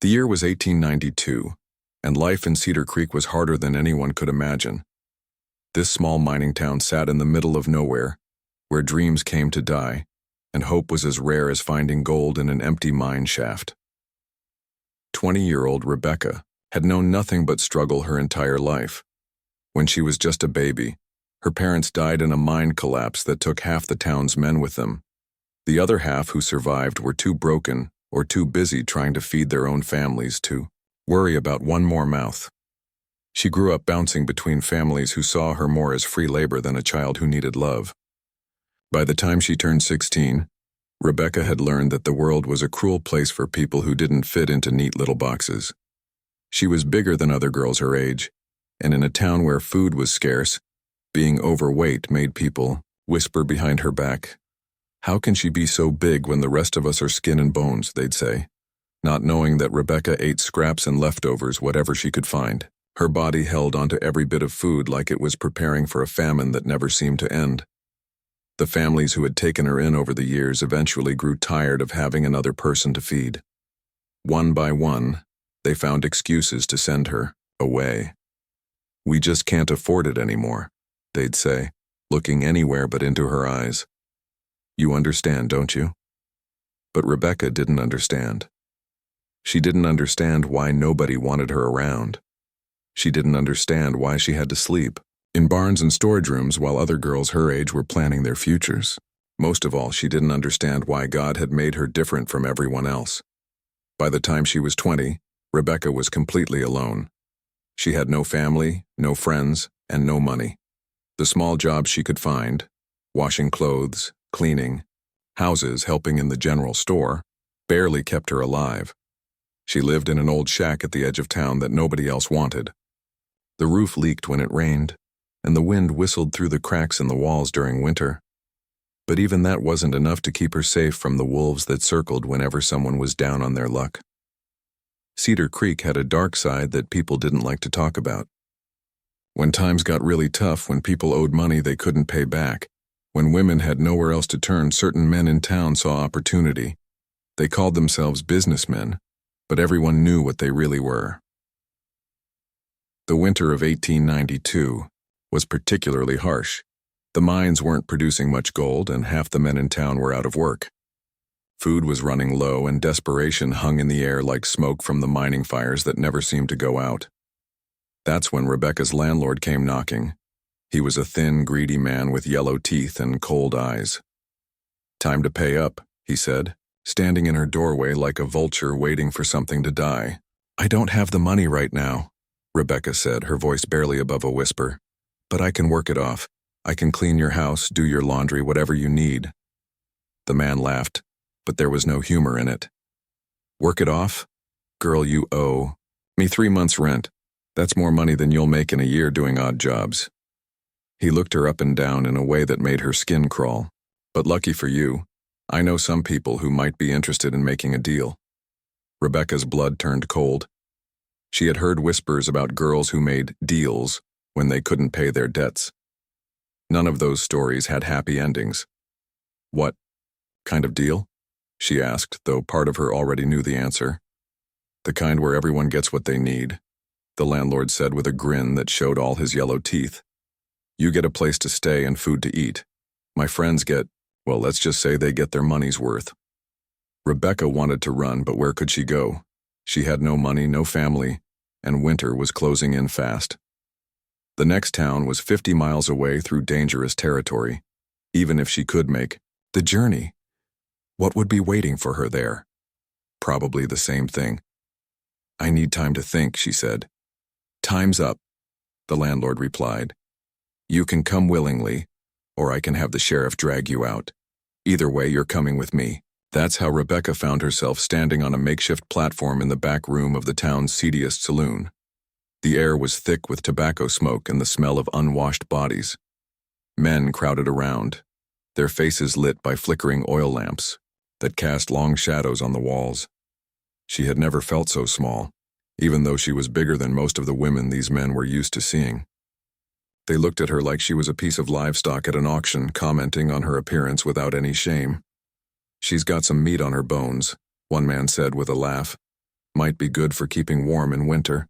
The year was 1892, and life in Cedar Creek was harder than anyone could imagine. This small mining town sat in the middle of nowhere, where dreams came to die, and hope was as rare as finding gold in an empty mine shaft. 20-year-old Rebecca had known nothing but struggle her entire life. When she was just a baby, her parents died in a mine collapse that took half the town's men with them. The other half who survived were too broken or too busy trying to feed their own families to worry about one more mouth. She grew up bouncing between families who saw her more as free labor than a child who needed love. By the time she turned 16, Rebecca had learned that the world was a cruel place for people who didn't fit into neat little boxes. She was bigger than other girls her age, and in a town where food was scarce, being overweight made people whisper behind her back, "How can she be so big when the rest of us are skin and bones?" they'd say, not knowing that Rebecca ate scraps and leftovers whatever she could find. Her body held onto every bit of food like it was preparing for a famine that never seemed to end. The families who had taken her in over the years eventually grew tired of having another person to feed. One by one, they found excuses to send her away. "We just can't afford it anymore," they'd say, looking anywhere but into her eyes. "You understand, don't you?" But Rebecca didn't understand. She didn't understand why nobody wanted her around. She didn't understand why she had to sleep in barns and storage rooms while other girls her age were planning their futures. Most of all, she didn't understand why God had made her different from everyone else. By the time she was 20, Rebecca was completely alone. She had no family, no friends, and no money. The small jobs she could find, washing clothes, cleaning, houses, helping in the general store, barely kept her alive. She lived in an old shack at the edge of town that nobody else wanted. The roof leaked when it rained, and the wind whistled through the cracks in the walls during winter. But even that wasn't enough to keep her safe from the wolves that circled whenever someone was down on their luck. Cedar Creek had a dark side that people didn't like to talk about. When times got really tough, when people owed money they couldn't pay back, when women had nowhere else to turn, certain men in town saw opportunity. They called themselves businessmen, but everyone knew what they really were. The winter of 1892 was particularly harsh. The mines weren't producing much gold, and half the men in town were out of work. Food was running low, and desperation hung in the air like smoke from the mining fires that never seemed to go out. That's when Rebecca's landlord came knocking. He was a thin, greedy man with yellow teeth and cold eyes. "Time to pay up," he said, standing in her doorway like a vulture waiting for something to die. "I don't have the money right now," Rebecca said, her voice barely above a whisper. "But I can work it off. I can clean your house, do your laundry, whatever you need." The man laughed, but there was no humor in it. "Work it off? Girl, you owe me 3 months' rent. That's more money than you'll make in a year doing odd jobs." He looked her up and down in a way that made her skin crawl. "But lucky for you, I know some people who might be interested in making a deal." Rebecca's blood turned cold. She had heard whispers about girls who made deals when they couldn't pay their debts. None of those stories had happy endings. "What kind of deal?" she asked, though part of her already knew the answer. "The kind where everyone gets what they need," the landlord said with a grin that showed all his yellow teeth. "You get a place to stay and food to eat. My friends get, well, let's just say they get their money's worth." Rebecca wanted to run, but where could she go? She had no money, no family, and winter was closing in fast. The next town was 50 miles away through dangerous territory. Even if she could make the journey, what would be waiting for her there? Probably the same thing. "I need time to think," she said. "Time's up," the landlord replied. "You can come willingly, or I can have the sheriff drag you out. Either way, you're coming with me." That's how Rebecca found herself standing on a makeshift platform in the back room of the town's seediest saloon. The air was thick with tobacco smoke and the smell of unwashed bodies. Men crowded around, their faces lit by flickering oil lamps that cast long shadows on the walls. She had never felt so small, even though she was bigger than most of the women these men were used to seeing. They looked at her like she was a piece of livestock at an auction, commenting on her appearance without any shame. "She's got some meat on her bones," one man said with a laugh. Might be good for keeping warm in winter.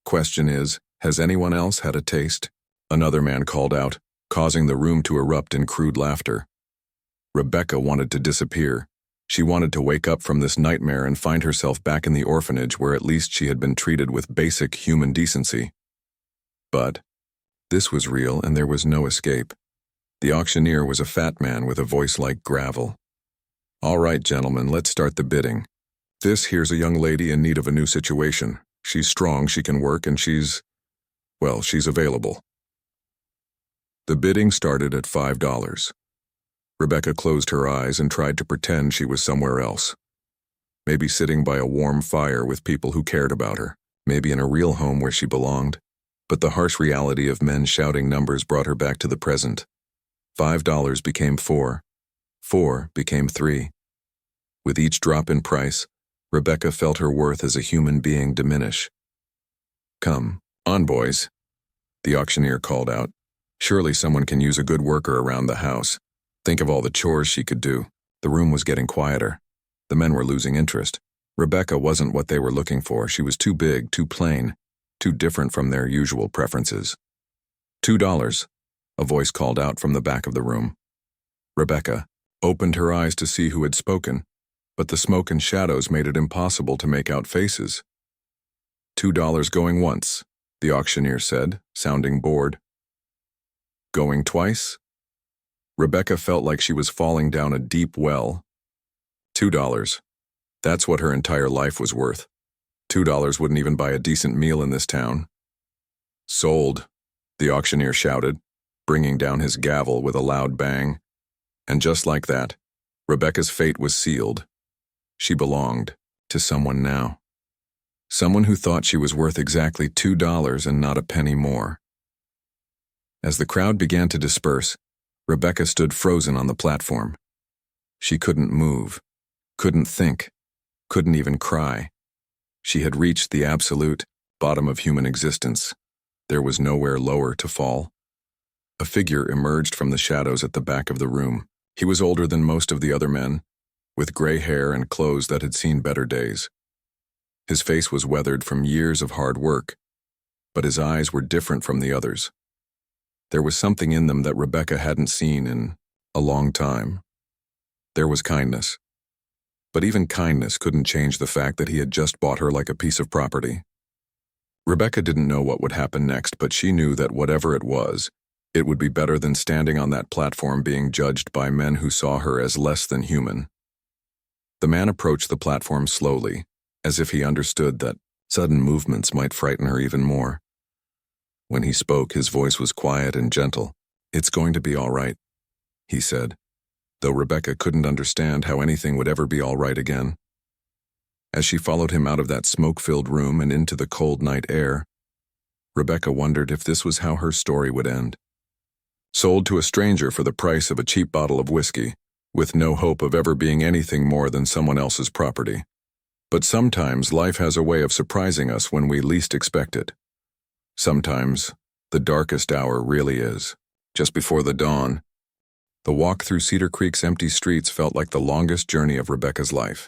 Question is, has anyone else had a taste? Another man called out, causing the room to erupt in crude laughter. Rebecca wanted to disappear. She wanted to wake up from this nightmare and find herself back in the orphanage where at least she had been treated with basic human decency. But this was real and there was no escape. The auctioneer was a fat man with a voice like gravel. All right, gentlemen, let's start the bidding. This here's a young lady in need of a new situation. She's strong, she can work, and she's available. The bidding started at $5. Rebecca closed her eyes and tried to pretend she was somewhere else. Maybe sitting by a warm fire with people who cared about her. Maybe in a real home where she belonged. But the harsh reality of men shouting numbers brought her back to the present. $5 became $4. $4 became $3. With each drop in price, Rebecca felt her worth as a human being diminish. Come on, boys, the auctioneer called out. Surely someone can use a good worker around the house. Think of all the chores she could do. The room was getting quieter. The men were losing interest. Rebecca wasn't what they were looking for. She was too big, too plain, too different from their usual preferences. $2, a voice called out from the back of the room. Rebecca opened her eyes to see who had spoken, but the smoke and shadows made it impossible to make out faces. $2 going once, the auctioneer said, sounding bored. Going twice? Rebecca felt like she was falling down a deep well. $2. That's what her entire life was worth. $2 wouldn't even buy a decent meal in this town. Sold, the auctioneer shouted, bringing down his gavel with a loud bang. And just like that, Rebecca's fate was sealed. She belonged to someone now. Someone who thought she was worth exactly $2 and not a penny more. As the crowd began to disperse, Rebecca stood frozen on the platform. She couldn't move, couldn't think, couldn't even cry. She had reached the absolute bottom of human existence. There was nowhere lower to fall. A figure emerged from the shadows at the back of the room. He was older than most of the other men, with gray hair and clothes that had seen better days. His face was weathered from years of hard work, but his eyes were different from the others. There was something in them that Rebecca hadn't seen in a long time. There was kindness. But even kindness couldn't change the fact that he had just bought her like a piece of property. Rebecca didn't know what would happen next, but she knew that whatever it was, it would be better than standing on that platform being judged by men who saw her as less than human. The man approached the platform slowly, as if he understood that sudden movements might frighten her even more. When he spoke, his voice was quiet and gentle. "It's going to be all right," he said, though Rebecca couldn't understand how anything would ever be all right again. As she followed him out of that smoke-filled room and into the cold night air, Rebecca wondered if this was how her story would end. Sold to a stranger for the price of a cheap bottle of whiskey, with no hope of ever being anything more than someone else's property. But sometimes life has a way of surprising us when we least expect it. Sometimes the darkest hour really is just before the dawn. The walk through Cedar Creek's empty streets felt like the longest journey of Rebecca's life.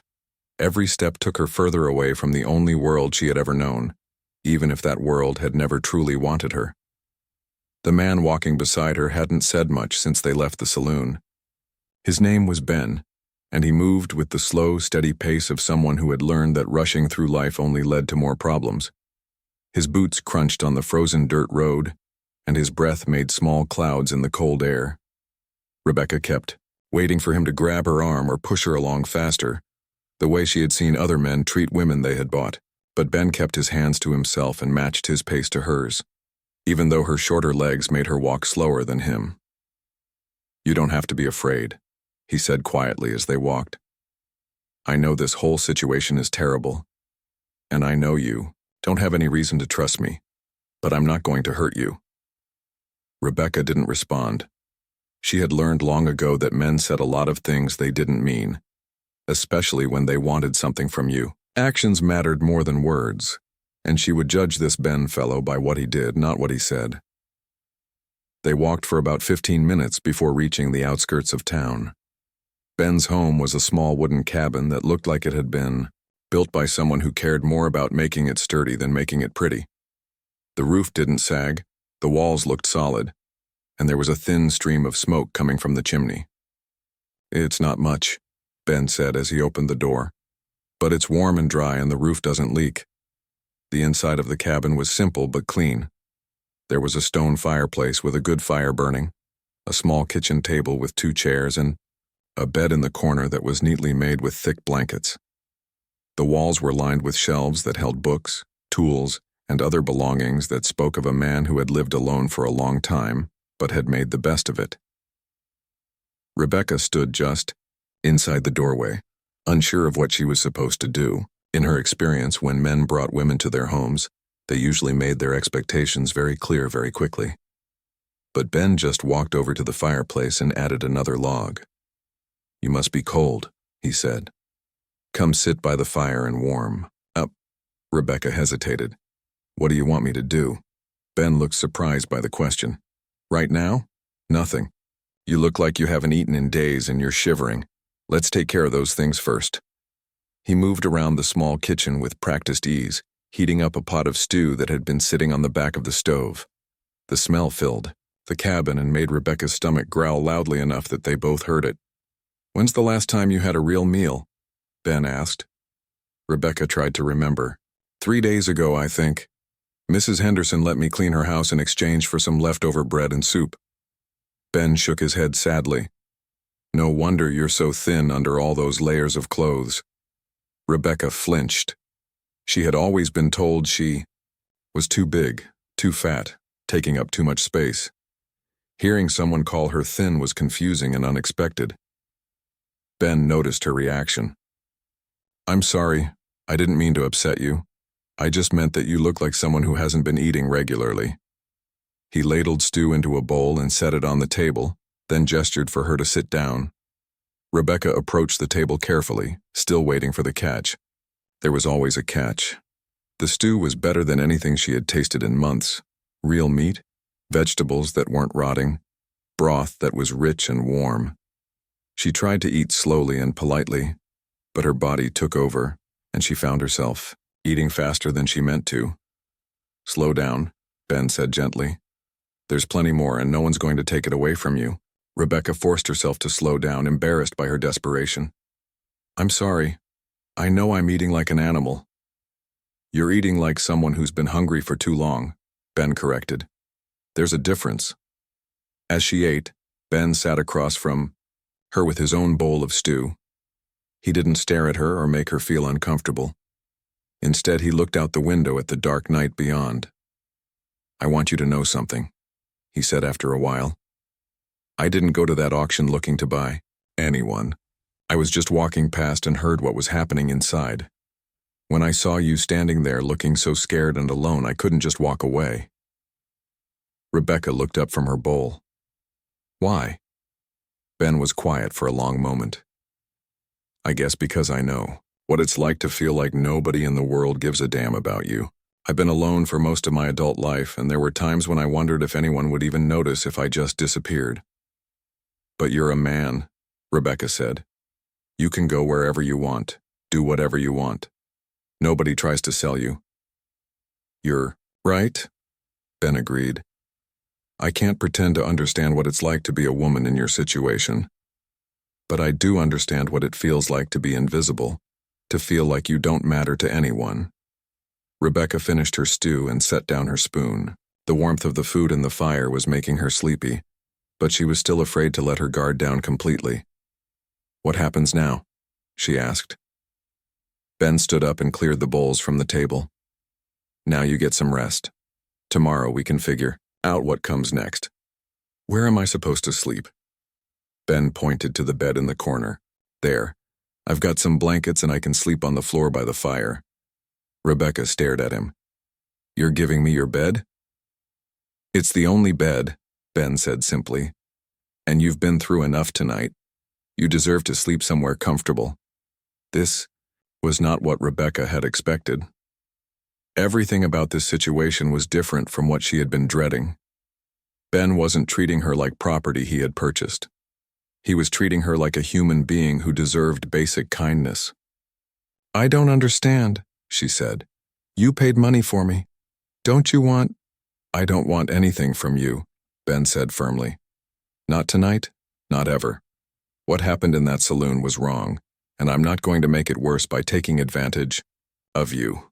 Every step took her further away from the only world she had ever known, even if that world had never truly wanted her. The man walking beside her hadn't said much since they left the saloon. His name was Ben, and he moved with the slow, steady pace of someone who had learned that rushing through life only led to more problems. His boots crunched on the frozen dirt road, and his breath made small clouds in the cold air. Rebecca kept waiting for him to grab her arm or push her along faster, the way she had seen other men treat women they had bought. But Ben kept his hands to himself and matched his pace to hers, even though her shorter legs made her walk slower than him. "You don't have to be afraid," he said quietly as they walked. "I know this whole situation is terrible, and I know you don't have any reason to trust me, but I'm not going to hurt you." Rebecca didn't respond. She had learned long ago that men said a lot of things they didn't mean, especially when they wanted something from you. Actions mattered more than words, and she would judge this Ben fellow by what he did, not what he said. They walked for about 15 minutes before reaching the outskirts of town. Ben's home was a small wooden cabin that looked like it had been built by someone who cared more about making it sturdy than making it pretty. The roof didn't sag, the walls looked solid, and there was a thin stream of smoke coming from the chimney. "It's not much," Ben said as he opened the door, "but it's warm and dry and the roof doesn't leak." The inside of the cabin was simple but clean. There was a stone fireplace with a good fire burning, a small kitchen table with 2 chairs, and a bed in the corner that was neatly made with thick blankets. The walls were lined with shelves that held books, tools, and other belongings that spoke of a man who had lived alone for a long time, but had made the best of it. Rebecca stood just inside the doorway, unsure of what she was supposed to do. In her experience, when men brought women to their homes, they usually made their expectations very clear very quickly. But Ben just walked over to the fireplace and added another log. "You must be cold," he said. "Come sit by the fire and warm up." Rebecca hesitated. "What do you want me to do?" Ben looked surprised by the question. "Right now? Nothing. You look like you haven't eaten in days and you're shivering. Let's take care of those things first." He moved around the small kitchen with practiced ease, heating up a pot of stew that had been sitting on the back of the stove. The smell filled the cabin and made Rebecca's stomach growl loudly enough that they both heard it. "When's the last time you had a real meal?" Ben asked. Rebecca tried to remember. 3 days ago, I think. Mrs. Henderson let me clean her house in exchange for some leftover bread and soup." Ben shook his head sadly. "No wonder you're so thin under all those layers of clothes." Rebecca flinched. She had always been told she was too big, too fat, taking up too much space. Hearing someone call her thin was confusing and unexpected. Ben noticed her reaction. "I'm sorry, I didn't mean to upset you. I just meant that you look like someone who hasn't been eating regularly." He ladled stew into a bowl and set it on the table, then gestured for her to sit down. Rebecca approached the table carefully, still waiting for the catch. There was always a catch. The stew was better than anything she had tasted in months. Real meat, vegetables that weren't rotting, broth that was rich and warm. She tried to eat slowly and politely, but her body took over, and she found herself eating faster than she meant to. "Slow down," Ben said gently. "There's plenty more and no one's going to take it away from you." Rebecca forced herself to slow down, embarrassed by her desperation. "I'm sorry. I know I'm eating like an animal." "You're eating like someone who's been hungry for too long," Ben corrected. "There's a difference." As she ate, Ben sat across from her with his own bowl of stew. He didn't stare at her or make her feel uncomfortable. Instead, he looked out the window at the dark night beyond. "I want you to know something," he said after a while. "I didn't go to that auction looking to buy anyone. I was just walking past and heard what was happening inside. When I saw you standing there looking so scared and alone, I couldn't just walk away." Rebecca looked up from her bowl. "Why?" Ben was quiet for a long moment. "I guess because I know what it's like to feel like nobody in the world gives a damn about you. I've been alone for most of my adult life, and there were times when I wondered if anyone would even notice if I just disappeared." "But you're a man," Rebecca said. "You can go wherever you want, do whatever you want. Nobody tries to sell you." "You're right," Ben agreed. "I can't pretend to understand what it's like to be a woman in your situation. But I do understand what it feels like to be invisible, to feel like you don't matter to anyone." Rebecca finished her stew and set down her spoon. The warmth of the food and the fire was making her sleepy, but she was still afraid to let her guard down completely. "What happens now?" she asked. Ben stood up and cleared the bowls from the table. "Now you get some rest. Tomorrow we can figure out what comes next. Where am I supposed to sleep?" Ben pointed to the bed in the corner. "There. I've got some blankets and I can sleep on the floor by the fire." Rebecca stared at him. "You're giving me your bed?" "It's the only bed," Ben said simply. "And you've been through enough tonight. You deserve to sleep somewhere comfortable." This was not what Rebecca had expected. Everything about this situation was different from what she had been dreading. Ben wasn't treating her like property he had purchased. He was treating her like a human being who deserved basic kindness. I don't understand, she said. You paid money for me. Don't you want— I don't want anything from you, Ben said firmly. Not tonight, not ever. What happened in that saloon was wrong, and I'm not going to make it worse by taking advantage of you.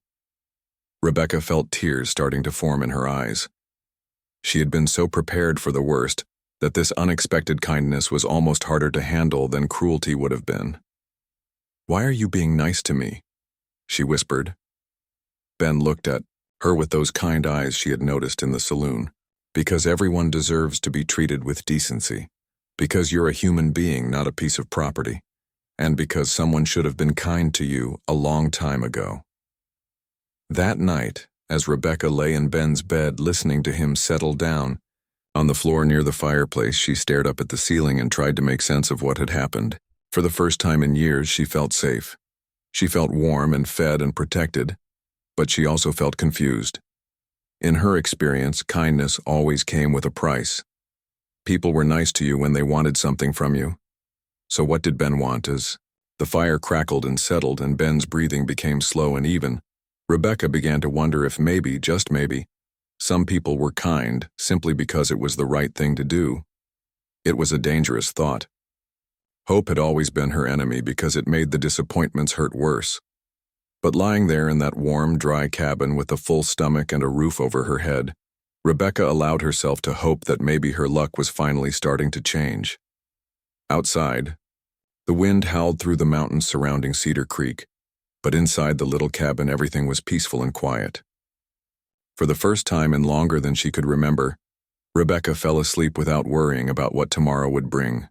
Rebecca felt tears starting to form in her eyes. She had been so prepared for the worst that this unexpected kindness was almost harder to handle than cruelty would have been. Why are you being nice to me? She whispered. Ben looked at her with those kind eyes she had noticed in the saloon. Because everyone deserves to be treated with decency. Because you're a human being, not a piece of property. And because someone should have been kind to you a long time ago. That night, as Rebecca lay in Ben's bed listening to him settle down, on the floor near the fireplace she stared up at the ceiling and tried to make sense of what had happened. For the first time in years she felt safe. She felt warm and fed and protected, but she also felt confused. In her experience, kindness always came with a price. People were nice to you when they wanted something from you. So what did Ben want? As the fire crackled and settled and Ben's breathing became slow and even, Rebecca began to wonder if maybe, just maybe, some people were kind simply because it was the right thing to do. It was a dangerous thought. Hope had always been her enemy because it made the disappointments hurt worse. But lying there in that warm, dry cabin with a full stomach and a roof over her head, Rebecca allowed herself to hope that maybe her luck was finally starting to change. Outside, the wind howled through the mountains surrounding Cedar Creek, but inside the little cabin everything was peaceful and quiet. For the first time in longer than she could remember, Rebecca fell asleep without worrying about what tomorrow would bring.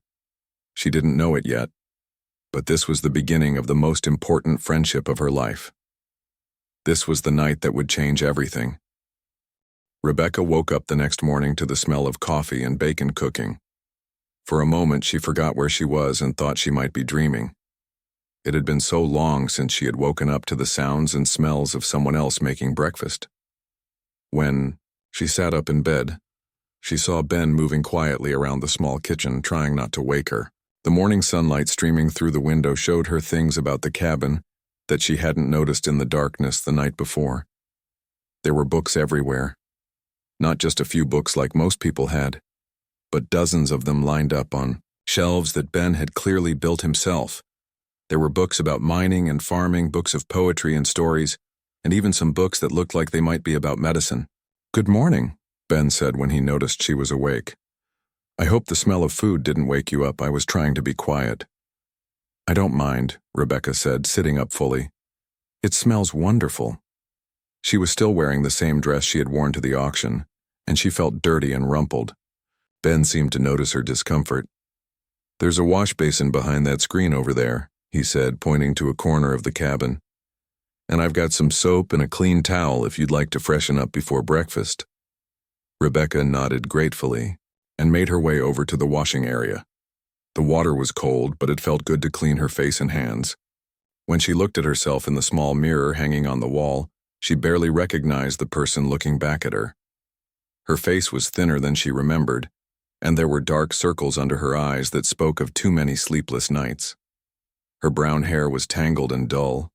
She didn't know it yet, but this was the beginning of the most important friendship of her life. This was the night that would change everything. Rebecca woke up the next morning to the smell of coffee and bacon cooking. For a moment she forgot where she was and thought she might be dreaming. It had been so long since she had woken up to the sounds and smells of someone else making breakfast. When she sat up in bed, she saw Ben moving quietly around the small kitchen, trying not to wake her. The morning sunlight streaming through the window showed her things about the cabin that she hadn't noticed in the darkness the night before. There were books everywhere. Not just a few books like most people had, but dozens of them lined up on shelves that Ben had clearly built himself. There were books about mining and farming, books of poetry and stories, and even some books that looked like they might be about medicine. "Good morning," Ben said when he noticed she was awake. "I hope the smell of food didn't wake you up. I was trying to be quiet." "I don't mind," Rebecca said, sitting up fully. "It smells wonderful." She was still wearing the same dress she had worn to the auction, and she felt dirty and rumpled. Ben seemed to notice her discomfort. "There's a wash basin behind that screen over there," he said, pointing to a corner of the cabin. "And I've got some soap and a clean towel if you'd like to freshen up before breakfast." Rebecca nodded gratefully and made her way over to the washing area. The water was cold, but it felt good to clean her face and hands. When she looked at herself in the small mirror hanging on the wall, she barely recognized the person looking back at her. Her face was thinner than she remembered, and there were dark circles under her eyes that spoke of too many sleepless nights. Her brown hair was tangled and dull.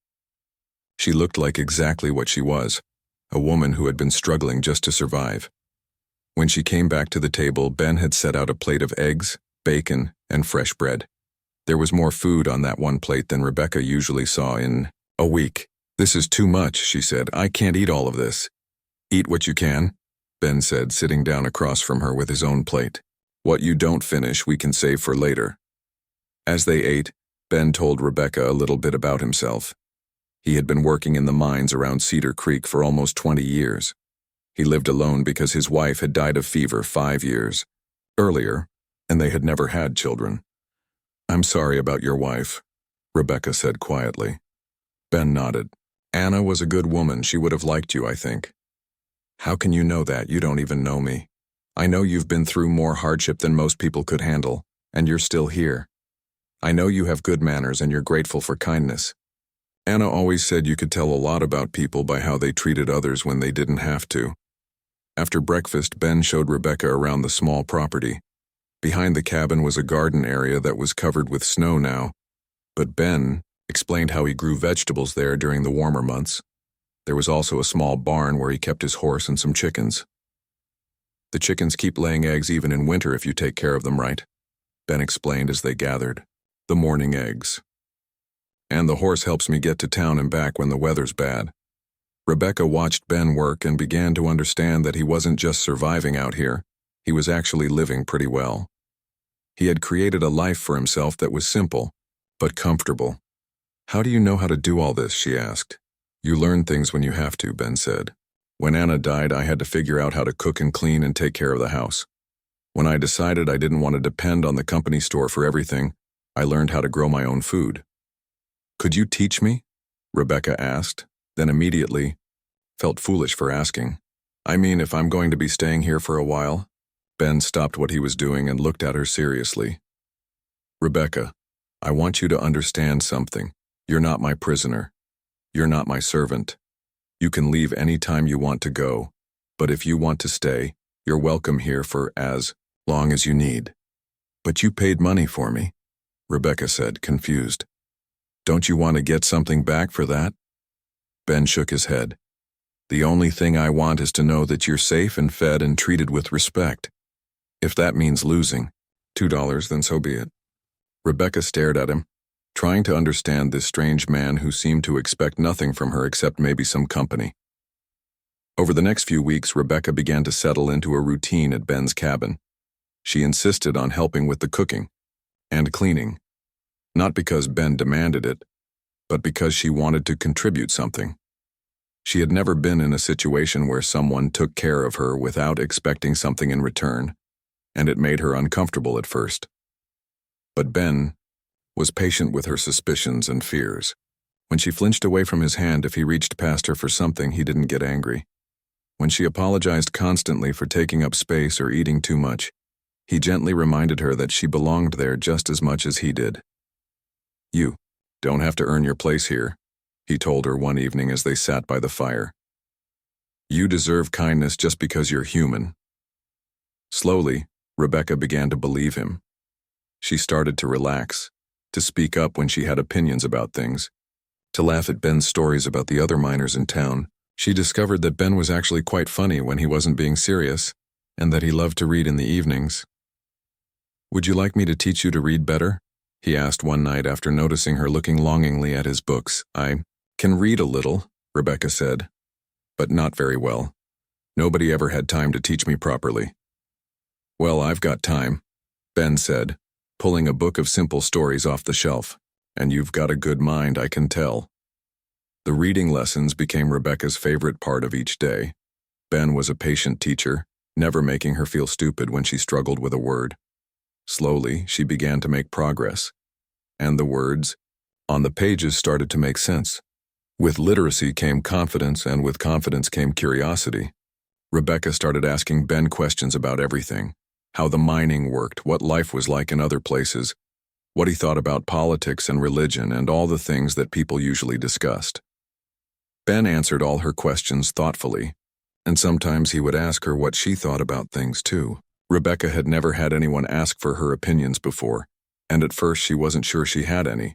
She looked like exactly what she was, a woman who had been struggling just to survive. When she came back to the table, Ben had set out a plate of eggs, bacon, and fresh bread. There was more food on that one plate than Rebecca usually saw in a week. "This is too much," she said. "I can't eat all of this." "Eat what you can," Ben said, sitting down across from her with his own plate. "What you don't finish, we can save for later." As they ate, Ben told Rebecca a little bit about himself. He had been working in the mines around Cedar Creek for almost 20 years. He lived alone because his wife had died of fever 5 years earlier, and they had never had children. "I'm sorry about your wife," Rebecca said quietly. Ben nodded. "Anna was a good woman. She would have liked you, I think." "How can you know that? You don't even know me. I know you've been through more hardship than most people could handle, and you're still here. I know you have good manners and you're grateful for kindness. Anna always said you could tell a lot about people by how they treated others when they didn't have to." After breakfast, Ben showed Rebecca around the small property. Behind the cabin was a garden area that was covered with snow now, but Ben explained how he grew vegetables there during the warmer months. There was also a small barn where he kept his horse and some chickens. The chickens keep laying eggs even in winter if you take care of them right, Ben explained as they gathered. The morning eggs. And the horse helps me get to town and back when the weather's bad. Rebecca watched Ben work and began to understand that he wasn't just surviving out here, he was actually living pretty well. He had created a life for himself that was simple, but comfortable. How do you know how to do all this, she asked. You learn things when you have to, Ben said. When Anna died, I had to figure out how to cook and clean and take care of the house. When I decided I didn't want to depend on the company store for everything, I learned how to grow my own food. Could you teach me? Rebecca asked, then immediately felt foolish for asking. I mean, if I'm going to be staying here for a while? Ben stopped what he was doing and looked at her seriously. Rebecca, I want you to understand something. You're not my prisoner. You're not my servant. You can leave any time you want to go, but if you want to stay, you're welcome here for as long as you need. But you paid money for me, Rebecca said, confused. Don't you want to get something back for that? Ben shook his head. The only thing I want is to know that you're safe and fed and treated with respect. If that means losing $2, then so be it. Rebecca stared at him, trying to understand this strange man who seemed to expect nothing from her except maybe some company. Over the next few weeks, Rebecca began to settle into a routine at Ben's cabin. She insisted on helping with the cooking and cleaning, not because Ben demanded it, but because she wanted to contribute something. She had never been in a situation where someone took care of her without expecting something in return, and it made her uncomfortable at first. But Ben was patient with her suspicions and fears. When she flinched away from his hand if he reached past her for something, he didn't get angry. When she apologized constantly for taking up space or eating too much, he gently reminded her that she belonged there just as much as he did. You don't have to earn your place here, he told her one evening as they sat by the fire. You deserve kindness just because you're human. Slowly, Rebecca began to believe him. She started to relax, to speak up when she had opinions about things, to laugh at Ben's stories about the other miners in town. She discovered that Ben was actually quite funny when he wasn't being serious, and that he loved to read in the evenings. Would you like me to teach you to read better? He asked one night after noticing her looking longingly at his books. I can read a little, Rebecca said, but not very well. Nobody ever had time to teach me properly. Well, I've got time, Ben said, pulling a book of simple stories off the shelf. And you've got a good mind, I can tell. The reading lessons became Rebecca's favorite part of each day. Ben was a patient teacher, never making her feel stupid when she struggled with a word. Slowly, she began to make progress, and the words on the pages started to make sense. With literacy came confidence, and with confidence came curiosity. Rebecca started asking Ben questions about everything: how the mining worked, what life was like in other places, what he thought about politics and religion, and all the things that people usually discussed. Ben answered all her questions thoughtfully, and sometimes he would ask her what she thought about things too. Rebecca had never had anyone ask for her opinions before, and at first she wasn't sure she had any.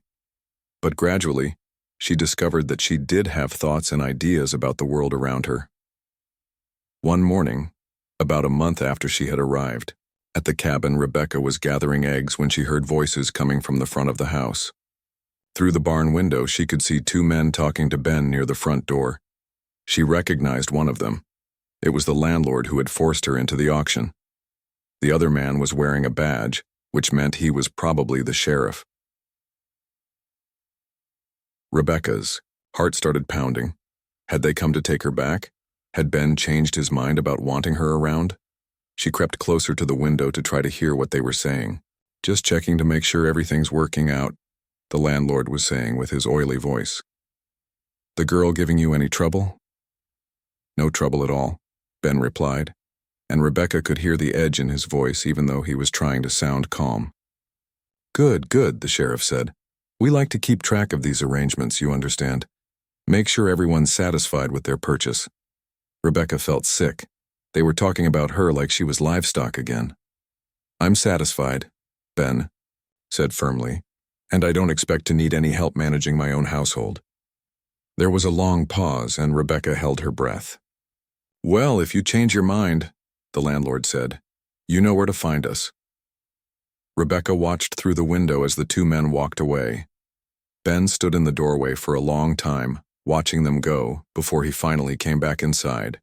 But gradually, she discovered that she did have thoughts and ideas about the world around her. One morning, about a month after she had arrived, at the cabin, Rebecca was gathering eggs when she heard voices coming from the front of the house. Through the barn window, she could see two men talking to Ben near the front door. She recognized one of them. It was the landlord who had forced her into the auction. The other man was wearing a badge, which meant he was probably the sheriff. Rebecca's heart started pounding. Had they come to take her back? Had Ben changed his mind about wanting her around? She crept closer to the window to try to hear what they were saying. Just checking to make sure everything's working out, the landlord was saying with his oily voice. The girl giving you any trouble? No trouble at all, Ben replied, and Rebecca could hear the edge in his voice even though he was trying to sound calm. Good, the sheriff said. We like to keep track of these arrangements, you understand. Make sure everyone's satisfied with their purchase. Rebecca felt sick. They were talking about her like she was livestock again. I'm satisfied, Ben said firmly, And I don't expect to need any help managing my own household." There was a long pause, and Rebecca held her breath. "Well, if you change your mind," the landlord said, "you know where to find us." Rebecca watched through the window as the two men walked away. Ben stood in the doorway for a long time, watching them go, before he finally came back inside.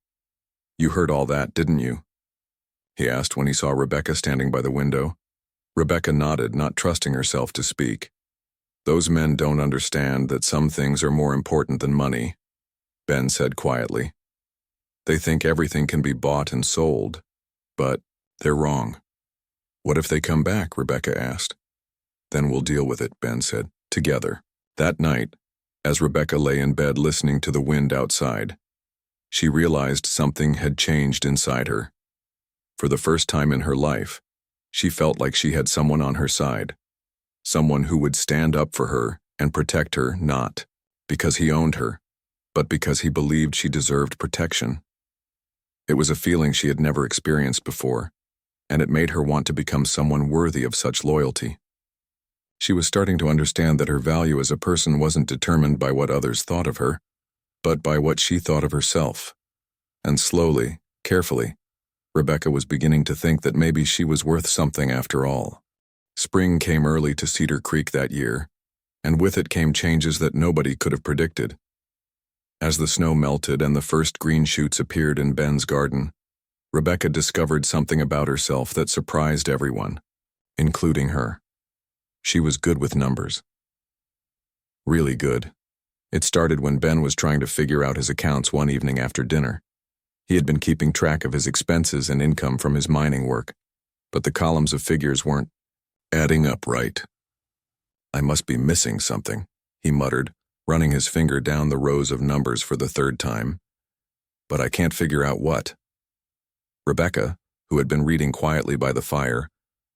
"You heard all that, didn't you?" he asked when he saw Rebecca standing by the window. Rebecca nodded, not trusting herself to speak. "Those men don't understand that some things are more important than money," Ben said quietly. "They think everything can be bought and sold, but they're wrong." "What if they come back?" Rebecca asked. "Then we'll deal with it," Ben said, "together." That night, as Rebecca lay in bed listening to the wind outside, she realized something had changed inside her. For the first time in her life, she felt like she had someone on her side, someone who would stand up for her and protect her, not because he owned her, but because he believed she deserved protection. It was a feeling she had never experienced before, and it made her want to become someone worthy of such loyalty. She was starting to understand that her value as a person wasn't determined by what others thought of her, but by what she thought of herself. And slowly, carefully, Rebecca was beginning to think that maybe she was worth something after all. Spring came early to Cedar Creek that year, and with it came changes that nobody could have predicted. As the snow melted and the first green shoots appeared in Ben's garden, Rebecca discovered something about herself that surprised everyone, including her. She was good with numbers. Really good. It started when Ben was trying to figure out his accounts one evening after dinner. He had been keeping track of his expenses and income from his mining work, but the columns of figures weren't adding up right. "I must be missing something," he muttered, running his finger down the rows of numbers for the third time. "But I can't figure out what." Rebecca, who had been reading quietly by the fire,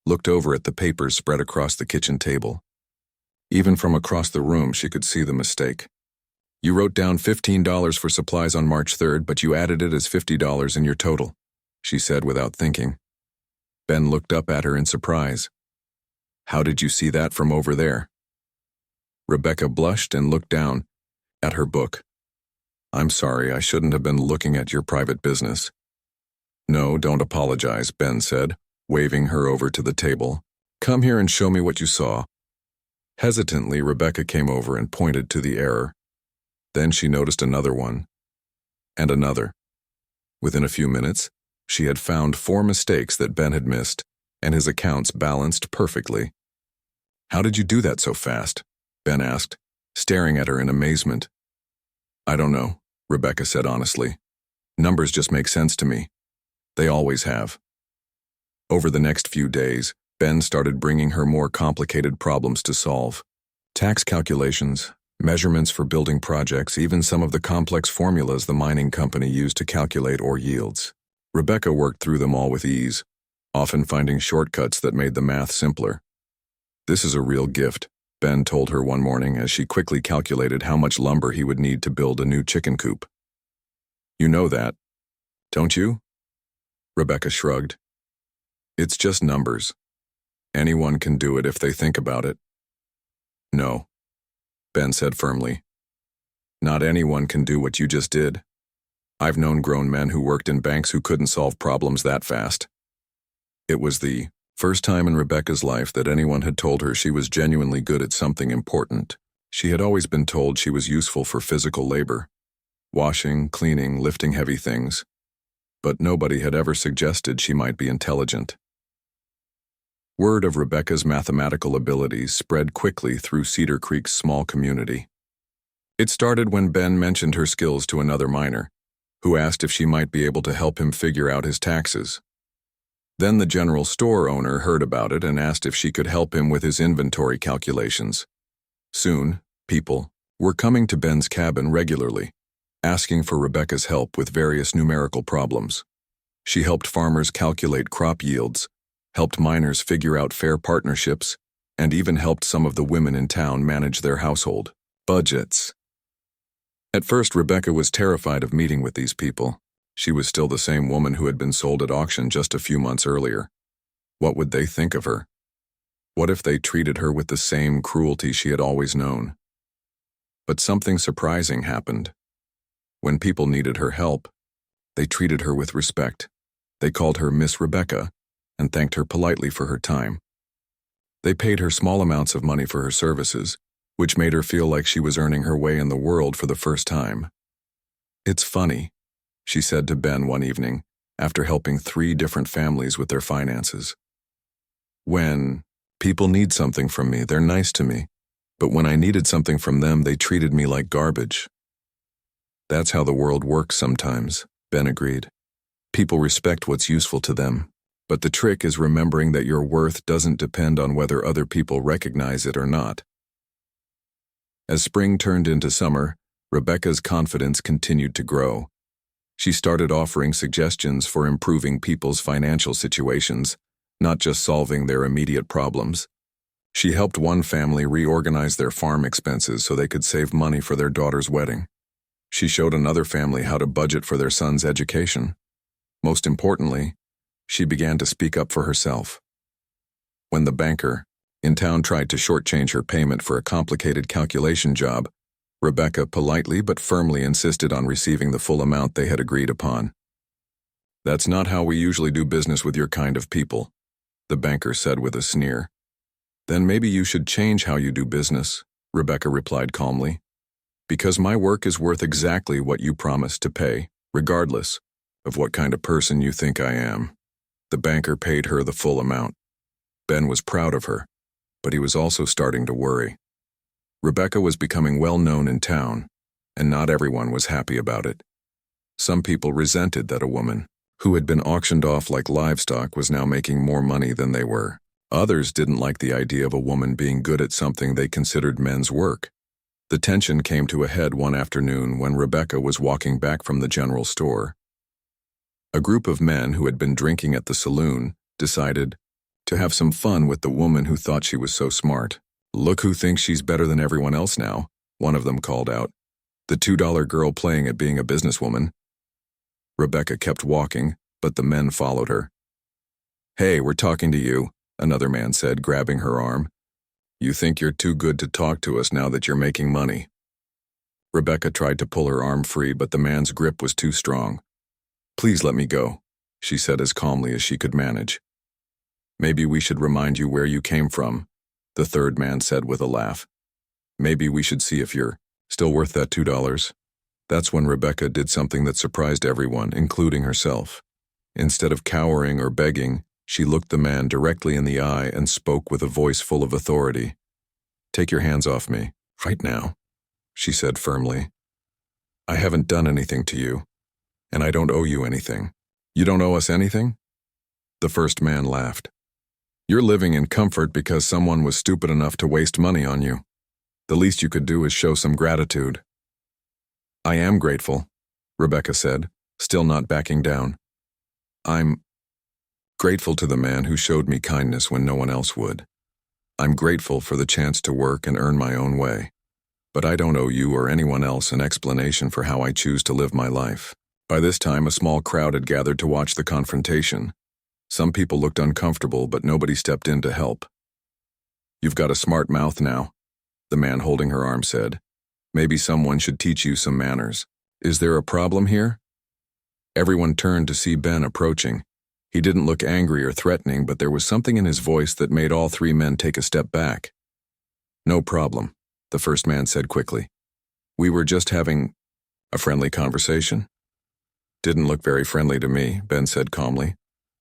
looked over at the papers spread across the kitchen table. Even from across the room, she could see the mistake. "You wrote down $15 for supplies on March 3rd, but you added it as $50 in your total," she said without thinking. Ben looked up at her in surprise. "How did you see that from over there?" Rebecca blushed and looked down at her book. "I'm sorry, I shouldn't have been looking at your private business." "No, don't apologize," Ben said, waving her over to the table. "Come here and show me what you saw." Hesitantly, Rebecca came over and pointed to the error. Then she noticed another one, and another. Within a few minutes, she had found 4 mistakes that Ben had missed, and his accounts balanced perfectly. "How did you do that so fast?" Ben asked, staring at her in amazement. "I don't know," Rebecca said honestly. "Numbers just make sense to me. They always have." Over the next few days, Ben started bringing her more complicated problems to solve. Tax calculations, measurements for building projects, even some of the complex formulas the mining company used to calculate ore yields. Rebecca worked through them all with ease, often finding shortcuts that made the math simpler. "This is a real gift," Ben told her one morning as she quickly calculated how much lumber he would need to build a new chicken coop. "You know that, don't you?" Rebecca shrugged. "It's just numbers. Anyone can do it if they think about it." "No," Ben said firmly. "Not anyone can do what you just did. I've known grown men who worked in banks who couldn't solve problems that fast." It was the first time in Rebecca's life that anyone had told her she was genuinely good at something important. She had always been told she was useful for physical labor, washing, cleaning, lifting heavy things, but nobody had ever suggested she might be intelligent. Word of Rebecca's mathematical abilities spread quickly through Cedar Creek's small community. It started when Ben mentioned her skills to another miner, who asked if she might be able to help him figure out his taxes. Then the general store owner heard about it and asked if she could help him with his inventory calculations. Soon, people were coming to Ben's cabin regularly, asking for Rebecca's help with various numerical problems. She helped farmers calculate crop yields, helped miners figure out fair partnerships, and even helped some of the women in town manage their household budgets. At first, Rebecca was terrified of meeting with these people. She was still the same woman who had been sold at auction just a few months earlier. What would they think of her? What if they treated her with the same cruelty she had always known? But something surprising happened. When people needed her help, they treated her with respect. They called her Miss Rebecca and thanked her politely for her time. They paid her small amounts of money for her services, which made her feel like she was earning her way in the world for the first time. "It's funny," she said to Ben one evening, after helping 3 different families with their finances. "When people need something from me, they're nice to me, but when I needed something from them, they treated me like garbage." "That's how the world works sometimes," Ben agreed. "People respect what's useful to them, but the trick is remembering that your worth doesn't depend on whether other people recognize it or not." As spring turned into summer, Rebecca's confidence continued to grow. She started offering suggestions for improving people's financial situations, not just solving their immediate problems. She helped one family reorganize their farm expenses so they could save money for their daughter's wedding. She showed another family how to budget for their son's education. Most importantly, she began to speak up for herself. When the banker in town tried to shortchange her payment for a complicated calculation job, Rebecca politely but firmly insisted on receiving the full amount they had agreed upon. "That's not how we usually do business with your kind of people," the banker said with a sneer. "Then maybe you should change how you do business," Rebecca replied calmly. "Because my work is worth exactly what you promised to pay, regardless of what kind of person you think I am." The banker paid her the full amount. Ben was proud of her, but he was also starting to worry. Rebecca was becoming well known in town, and not everyone was happy about it. Some people resented that a woman who had been auctioned off like livestock was now making more money than they were. Others didn't like the idea of a woman being good at something they considered men's work. The tension came to a head one afternoon when Rebecca was walking back from the general store. A group of men who had been drinking at the saloon decided to have some fun with the woman who thought she was so smart. "Look who thinks she's better than everyone else now," one of them called out. "The $2 girl playing at being a businesswoman." Rebecca kept walking, but the men followed her. "Hey, we're talking to you," another man said, grabbing her arm. "You think you're too good to talk to us now that you're making money." Rebecca tried to pull her arm free, but the man's grip was too strong. "Please let me go," she said as calmly as she could manage. "Maybe we should remind you where you came from," the third man said with a laugh. "Maybe we should see if you're still worth that $2. That's when Rebecca did something that surprised everyone, including herself. Instead of cowering or begging, she looked the man directly in the eye and spoke with a voice full of authority. "Take your hands off me, right now," she said firmly. "I haven't done anything to you, and I don't owe you anything." "You don't owe us anything?" The first man laughed. "You're living in comfort because someone was stupid enough to waste money on you. The least you could do is show some gratitude." "I am grateful," Rebecca said, still not backing down. "I'm grateful to the man who showed me kindness when no one else would. I'm grateful for the chance to work and earn my own way. But I don't owe you or anyone else an explanation for how I choose to live my life." By this time, a small crowd had gathered to watch the confrontation. Some people looked uncomfortable, but nobody stepped in to help. "You've got a smart mouth now," the man holding her arm said. "Maybe someone should teach you some manners. Is there a problem here?" Everyone turned to see Ben approaching. He didn't look angry or threatening, but there was something in his voice that made all 3 men take a step back. "No problem," the first man said quickly. "We were just having a friendly conversation." "Didn't look very friendly to me," Ben said calmly.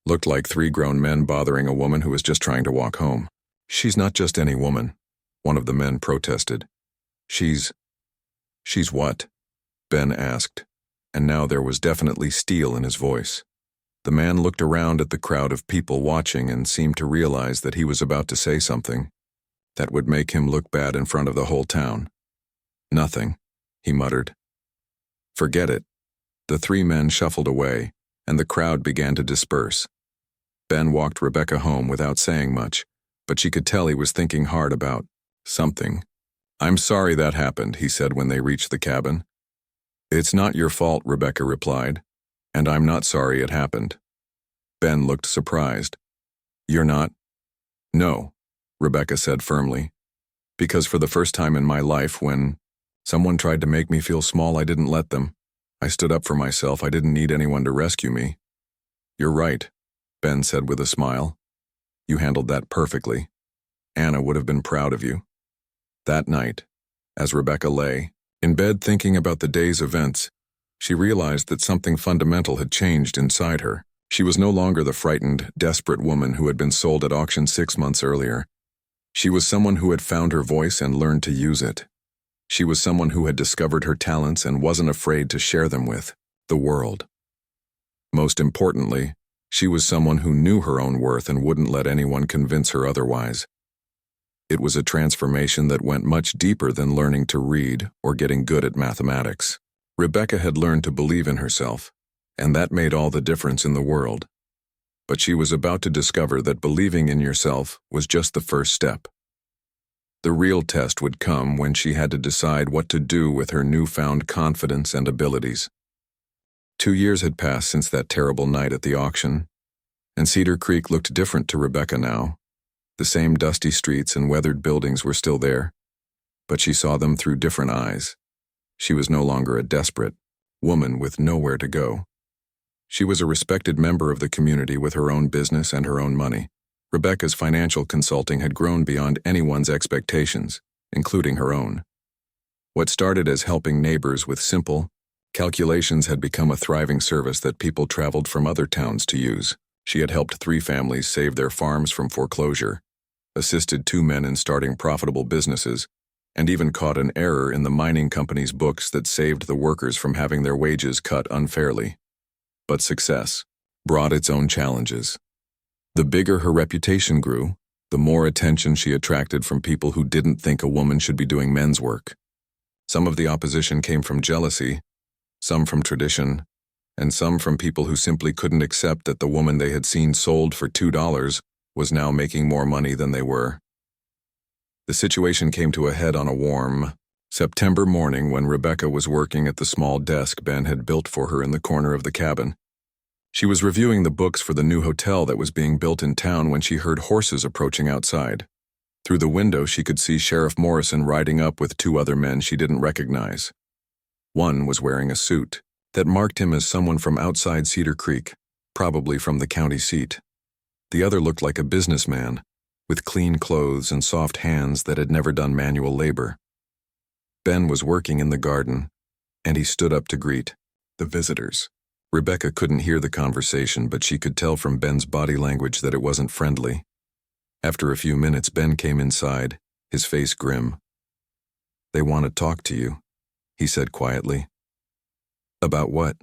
"Looked like 3 grown men bothering a woman who was just trying to walk home." "She's not just any woman," one of the men protested. She's what?" Ben asked, and now there was definitely steel in his voice. The man looked around at the crowd of people watching and seemed to realize that he was about to say something that would make him look bad in front of the whole town. "Nothing," he muttered. "Forget it." The 3 men shuffled away, and the crowd began to disperse. Ben walked Rebecca home without saying much, but she could tell he was thinking hard about something. "I'm sorry that happened," he said when they reached the cabin. "It's not your fault," Rebecca replied, "and I'm not sorry it happened." Ben looked surprised. "You're not?" "No," Rebecca said firmly. Because for the first time in my life, when someone tried to make me feel small, I didn't let them. I stood up for myself. I didn't need anyone to rescue me. You're right, Ben said with a smile. You handled that perfectly. Anna would have been proud of you. That night, as Rebecca lay in bed thinking about the day's events, she realized that something fundamental had changed inside her. She was no longer the frightened, desperate woman who had been sold at auction 6 months earlier. She was someone who had found her voice and learned to use it. She was someone who had discovered her talents and wasn't afraid to share them with the world. Most importantly, she was someone who knew her own worth and wouldn't let anyone convince her otherwise. It was a transformation that went much deeper than learning to read or getting good at mathematics. Rebecca had learned to believe in herself, and that made all the difference in the world. But she was about to discover that believing in yourself was just the first step. The real test would come when she had to decide what to do with her newfound confidence and abilities. 2 years had passed since that terrible night at the auction, and Cedar Creek looked different to Rebecca now. The same dusty streets and weathered buildings were still there, but she saw them through different eyes. She was no longer a desperate woman with nowhere to go. She was a respected member of the community with her own business and her own money. Rebecca's financial consulting had grown beyond anyone's expectations, including her own. What started as helping neighbors with simple calculations had become a thriving service that people traveled from other towns to use. She had helped 3 families save their farms from foreclosure, assisted 2 men in starting profitable businesses, and even caught an error in the mining company's books that saved the workers from having their wages cut unfairly. But success brought its own challenges. The bigger her reputation grew, the more attention she attracted from people who didn't think a woman should be doing men's work. Some of the opposition came from jealousy, some from tradition, and some from people who simply couldn't accept that the woman they had seen sold for $2 was now making more money than they were. The situation came to a head on a warm September morning when Rebecca was working at the small desk Ben had built for her in the corner of the cabin. She was reviewing the books for the new hotel that was being built in town when she heard horses approaching outside. Through the window, she could see Sheriff Morrison riding up with 2 other men she didn't recognize. One was wearing a suit that marked him as someone from outside Cedar Creek, probably from the county seat. The other looked like a businessman, with clean clothes and soft hands that had never done manual labor. Ben was working in the garden, and he stood up to greet the visitors. Rebecca couldn't hear the conversation, but she could tell from Ben's body language that it wasn't friendly. After a few minutes, Ben came inside, his face grim. "They want to talk to you," he said quietly. "About what?"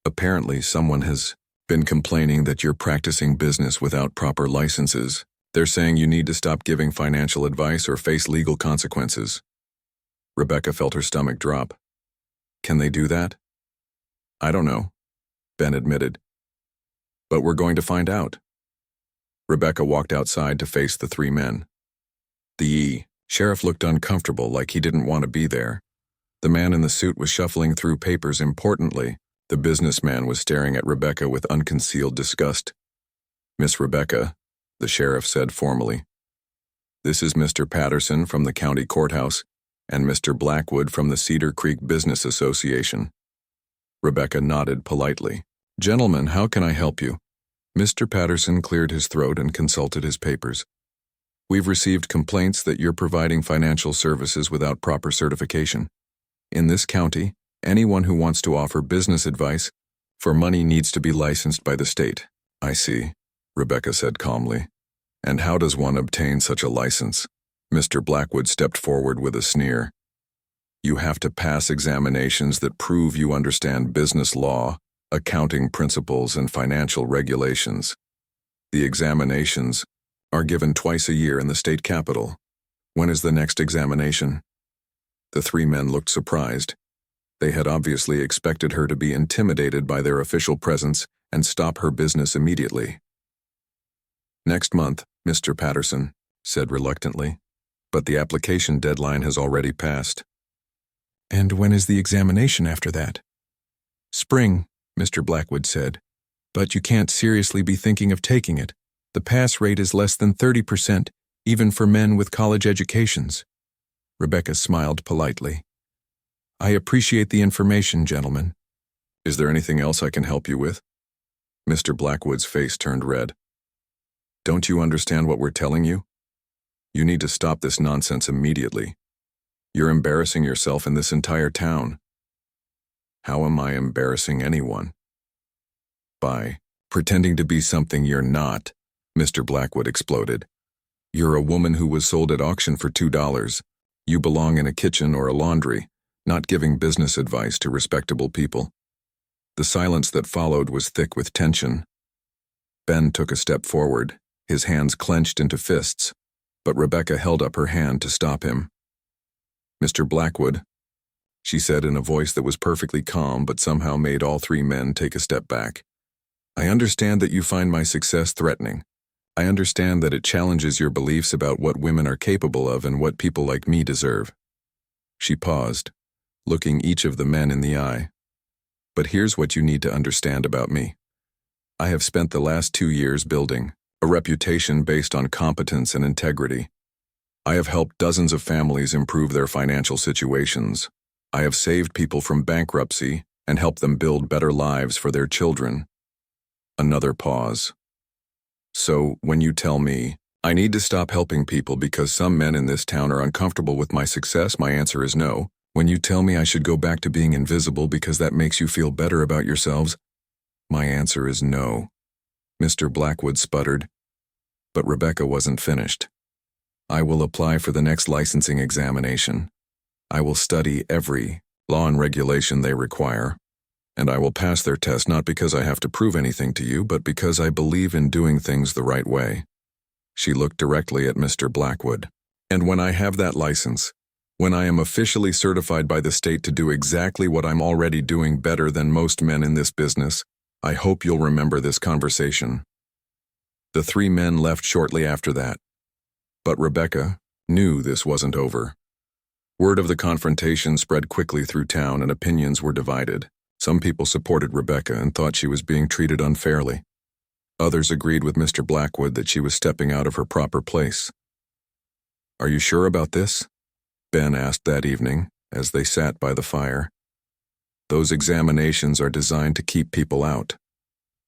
"Apparently, someone has been complaining that you're practicing business without proper licenses. They're saying you need to stop giving financial advice or face legal consequences." Rebecca felt her stomach drop. "Can they do that?" "I don't know," Ben admitted. "But we're going to find out." Rebecca walked outside to face the 3 men. The sheriff looked uncomfortable, like he didn't want to be there. The man in the suit was shuffling through papers importantly. The businessman was staring at Rebecca with unconcealed disgust. "Miss Rebecca," the sheriff said formally. "This is Mr. Patterson from the county courthouse and Mr. Blackwood from the Cedar Creek Business Association." Rebecca nodded politely. "Gentlemen, how can I help you?" Mr. Patterson cleared his throat and consulted his papers. "We've received complaints that you're providing financial services without proper certification. In this county, anyone who wants to offer business advice for money needs to be licensed by the state." "I see," Rebecca said calmly. "And how does one obtain such a license?" Mr. Blackwood stepped forward with a sneer. "You have to pass examinations that prove you understand business law, accounting principles, and financial regulations. The examinations are given twice a year in the state capitol." "When is the next examination?" The 3 men looked surprised. They had obviously expected her to be intimidated by their official presence and stop her business immediately. "Next month," Mr. Patterson said reluctantly, "but the application deadline has already passed." "And when is the examination after that?" "Spring," Mr. Blackwood said, "but you can't seriously be thinking of taking it. The pass rate is less than 30%, even for men with college educations. Rebecca smiled politely. I appreciate the information, gentlemen. Is there anything else I can help you with? Mr. Blackwood's face turned red. Don't you understand what we're telling you? You need to stop this nonsense immediately. You're embarrassing yourself in this entire town. How am I embarrassing anyone? By pretending to be something you're not, Mr. Blackwood exploded. You're a woman who was sold at auction for $2. You belong in a kitchen or a laundry, not giving business advice to respectable people. The silence that followed was thick with tension. Ben took a step forward, his hands clenched into fists, but Rebecca held up her hand to stop him. Mr. Blackwood, she said in a voice that was perfectly calm but somehow made all three men take a step back. I understand that you find my success threatening. I understand that it challenges your beliefs about what women are capable of and what people like me deserve. She paused, looking each of the men in the eye. But here's what you need to understand about me. I have spent the last 2 years building a reputation based on competence and integrity. I have helped dozens of families improve their financial situations. I have saved people from bankruptcy and helped them build better lives for their children. Another pause. So, when you tell me, I need to stop helping people because some men in this town are uncomfortable with my success, my answer is no. When you tell me I should go back to being invisible because that makes you feel better about yourselves, my answer is no. Mr. Blackwood sputtered, but Rebecca wasn't finished. I will apply for the next licensing examination. I will study every law and regulation they require, and I will pass their test not because I have to prove anything to you, but because I believe in doing things the right way. She looked directly at Mr. Blackwood. And when I have that license, when I am officially certified by the state to do exactly what I'm already doing better than most men in this business, I hope you'll remember this conversation. The three men left shortly after that, but Rebecca knew this wasn't over. Word of the confrontation spread quickly through town and opinions were divided. Some people supported Rebecca and thought she was being treated unfairly. Others agreed with Mr. Blackwood that she was stepping out of her proper place. Are you sure about this? Ben asked that evening as they sat by the fire. Those examinations are designed to keep people out,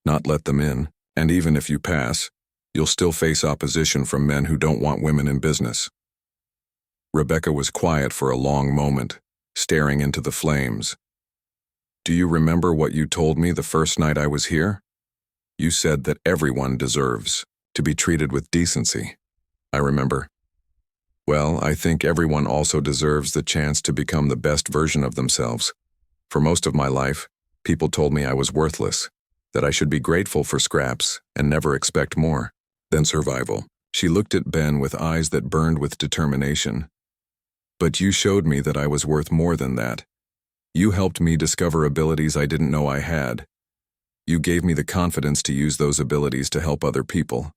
not let them in, and even if you pass, you'll still face opposition from men who don't want women in business. Rebecca was quiet for a long moment, staring into the flames. Do you remember what you told me the first night I was here? You said that everyone deserves to be treated with decency. I remember. Well, I think everyone also deserves the chance to become the best version of themselves. For most of my life, people told me I was worthless, that I should be grateful for scraps and never expect more than survival. She looked at Ben with eyes that burned with determination. But you showed me that I was worth more than that. You helped me discover abilities I didn't know I had. You gave me the confidence to use those abilities to help other people.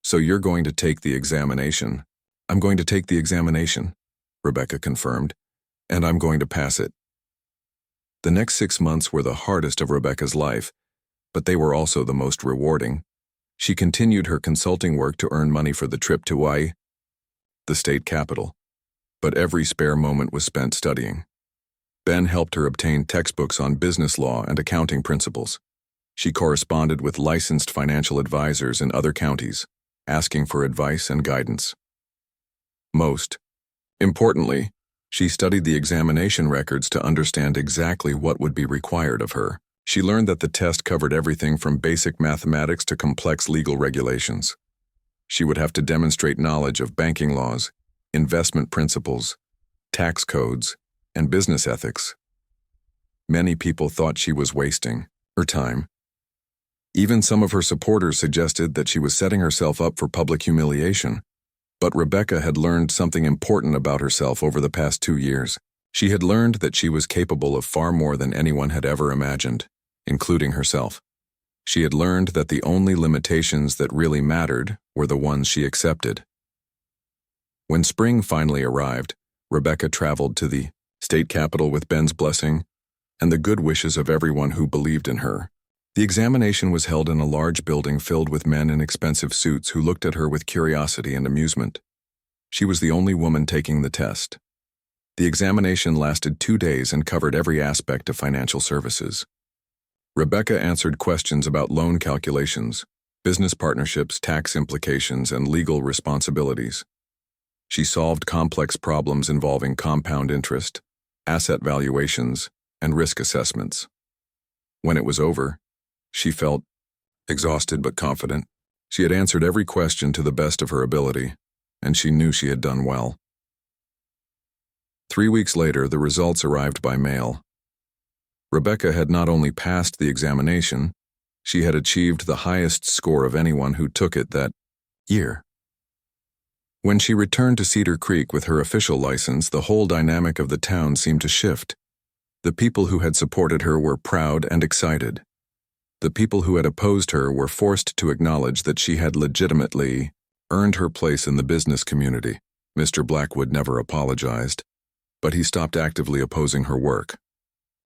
So you're going to take the examination. I'm going to take the examination, Rebecca confirmed, and I'm going to pass it. The next 6 months were the hardest of Rebecca's life, but they were also the most rewarding. She continued her consulting work to earn money for the trip to Hawaii, the state capital, but every spare moment was spent studying. Ben helped her obtain textbooks on business law and accounting principles. She corresponded with licensed financial advisors in other counties, asking for advice and guidance. Most importantly, she studied the examination records to understand exactly what would be required of her. She learned that the test covered everything from basic mathematics to complex legal regulations. She would have to demonstrate knowledge of banking laws, investment principles, tax codes, and business ethics. Many people thought she was wasting her time. Even some of her supporters suggested that she was setting herself up for public humiliation. But Rebecca had learned something important about herself over the past 2 years. She had learned that she was capable of far more than anyone had ever imagined, including herself. She had learned that the only limitations that really mattered were the ones she accepted. When spring finally arrived, Rebecca traveled to the state capital with Ben's blessing and the good wishes of everyone who believed in her. The examination was held in a large building filled with men in expensive suits who looked at her with curiosity and amusement. She was the only woman taking the test. The examination lasted 2 days and covered every aspect of financial services. Rebecca answered questions about loan calculations, business partnerships, tax implications, and legal responsibilities. She solved complex problems involving compound interest, asset valuations, and risk assessments. When it was over, she felt exhausted but confident. She had answered every question to the best of her ability, and she knew she had done well. 3 weeks later, the results arrived by mail. Rebecca had not only passed the examination, she had achieved the highest score of anyone who took it that year. When she returned to Cedar Creek with her official license, the whole dynamic of the town seemed to shift. The people who had supported her were proud and excited. The people who had opposed her were forced to acknowledge that she had legitimately earned her place in the business community. Mr. Blackwood never apologized, but he stopped actively opposing her work.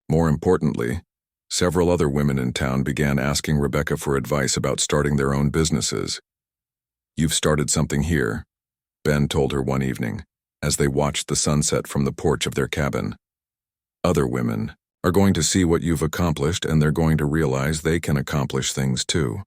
More importantly, several other women in town began asking Rebecca for advice about starting their own businesses. "You've started something here," Ben told her one evening, as they watched the sunset from the porch of their cabin. "Other women are going to see what you've accomplished, and they're going to realize they can accomplish things too."